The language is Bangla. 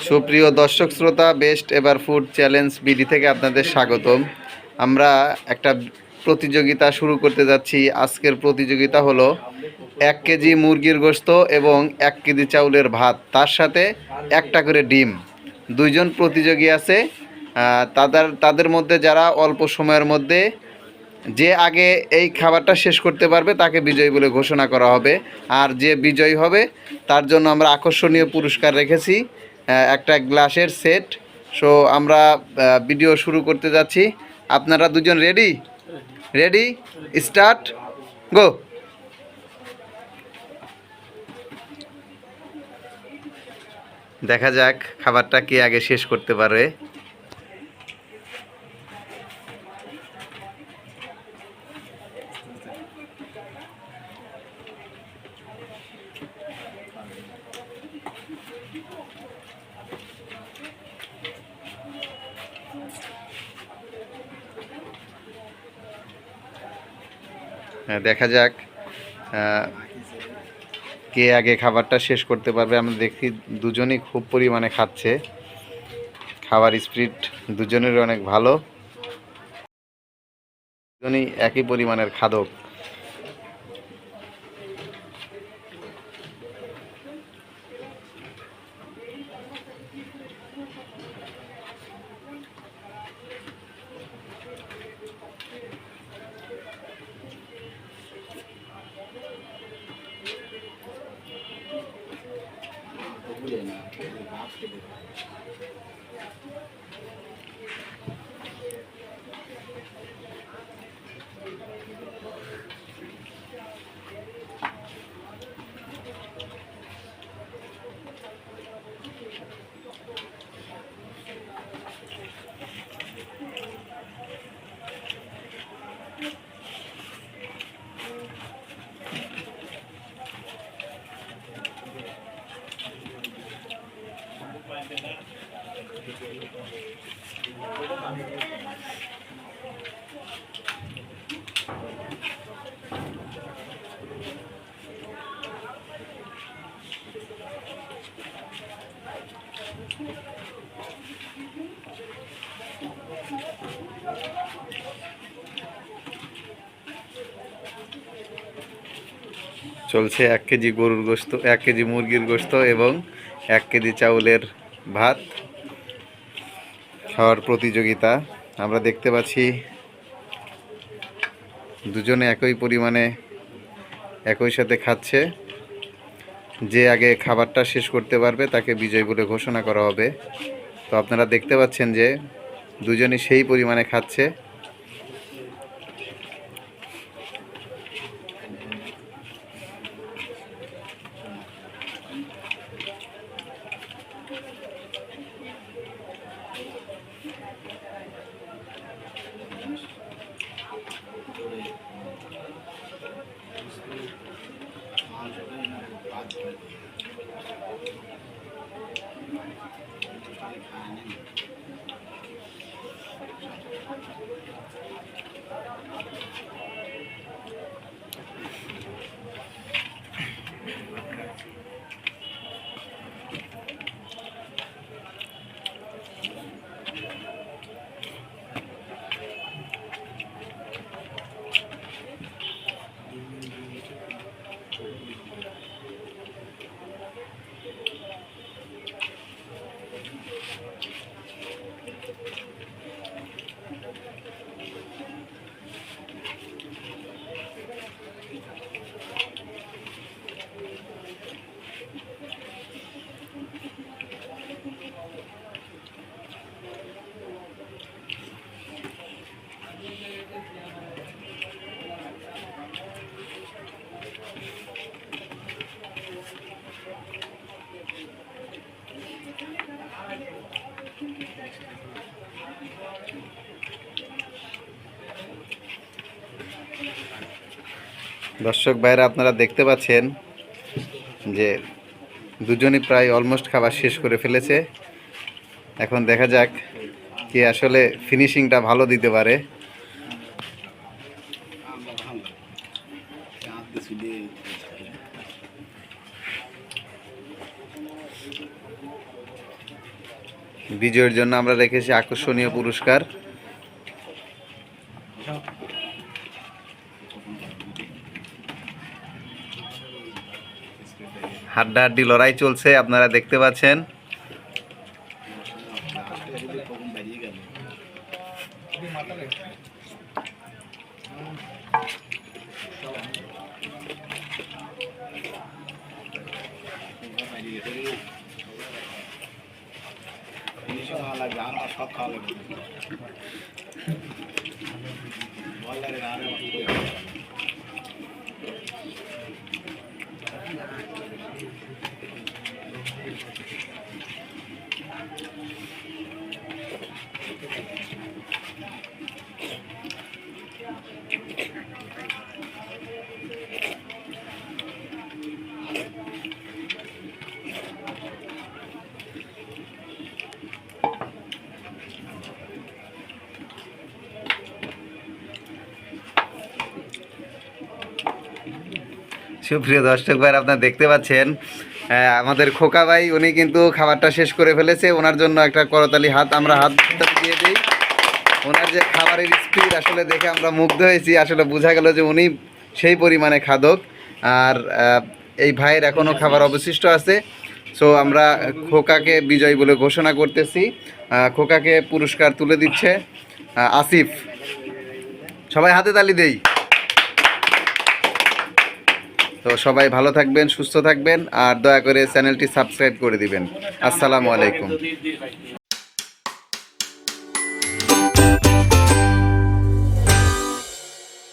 সুপ্রিয় দর্শক শ্রোতা, best ever food challenge BD থেকে আপনাদের স্বাগতম। আমরা একটা প্রতিযোগিতা শুরু করতে যাচ্ছি। আজকের প্রতিযোগিতা হলো 1 কেজি মুরগির গোশত এবং 1 কেজি চাউলের ভাত, তার সাথে একটা করে ডিম। দুইজন প্রতিযোগী আছে। তাদের মধ্যে যারা অল্প সময়ের মধ্যে যে আগে এই খাবারটা শেষ করতে পারবে তাকে বিজয়ী বলে ঘোষণা করা হবে। আর যে বিজয়ী হবে তার জন্য আমরা আকর্ষণীয় পুরস্কার রেখেছি, একটা গ্লাসের সেট। সো আমরা ভিডিও শুরু করতে যাচ্ছি। আপনারা দুজন রেডি? রেডি, স্টার্ট, গো। দেখা যাক খাবারটা কে আগে শেষ করতে পারে। দেখা যাক কে আগে খাবারটা শেষ করতে পারবে। আমরা দেখি দুজনই খুব পরিমাণে খাচ্ছে, খাবার স্পিড দুজনের অনেক ভালো, দুজনই একই পরিমাণের খাদক। চলছে 1 কেজি গরুর গোশত, 1 কেজি মুরগির গোশত এবং 1 কেজি চাউলের ভাত খাওয়ার প্রতিযোগিতা। আমরা দেখতে পাচ্ছি দুজনে একই পরিমাণে একই সাথে খাচ্ছে। যে আগে খাবারটা শেষ করতে পারবে তাকে বিজয় বলে ঘোষণা করা হবে। তো আপনারা দেখতে পাচ্ছেন যে দুজনই সেই পরিমাণে খাচ্ছে। দর্শক ভাইরা, আপনারা দেখতে পাচ্ছেন যে দুজনই প্রায় অলমোস্ট খাবার শেষ করে ফেলেছে। এখন দেখা যাক কে আসলে ফিনিশিংটা ভালো দিতে পারে। বিজয়ের জন্য আমরা রেখেছি আকর্ষণীয় পুরস্কার। হাড্ডাহাড্ডি লড়াই চলছে, আপনারা দেখতে পাচ্ছেন। সুপ্রিয় দর্শক ভাই, আপনারা দেখতে পাচ্ছেন আমাদের খোকা ভাই উনি কিন্তু খাবারটা শেষ করে ফেলেছে। ওনার জন্য একটা করতালি আমরা হাত দিয়ে দিই। ওনার যে খাবারের স্পিড আসলে দেখে আমরা মুগ্ধ হয়েছি। আসলে বোঝা গেল যে উনি সেই পরিমাণে খাদক। আর এই ভাইয়ের এখনও খাবার অবশিষ্ট আছে। সো আমরা খোকাকে বিজয় বলে ঘোষণা করতেছি। খোকাকে পুরস্কার তুলে দিচ্ছে আসিফ। সবাই হাতে তালি দেই। তো সবাই ভালো থাকবেন, সুস্থ থাকবেন, আর দয়া করে চ্যানেলটি সাবস্ক্রাইব করে দিবেন। আসসালামু আলাইকুম।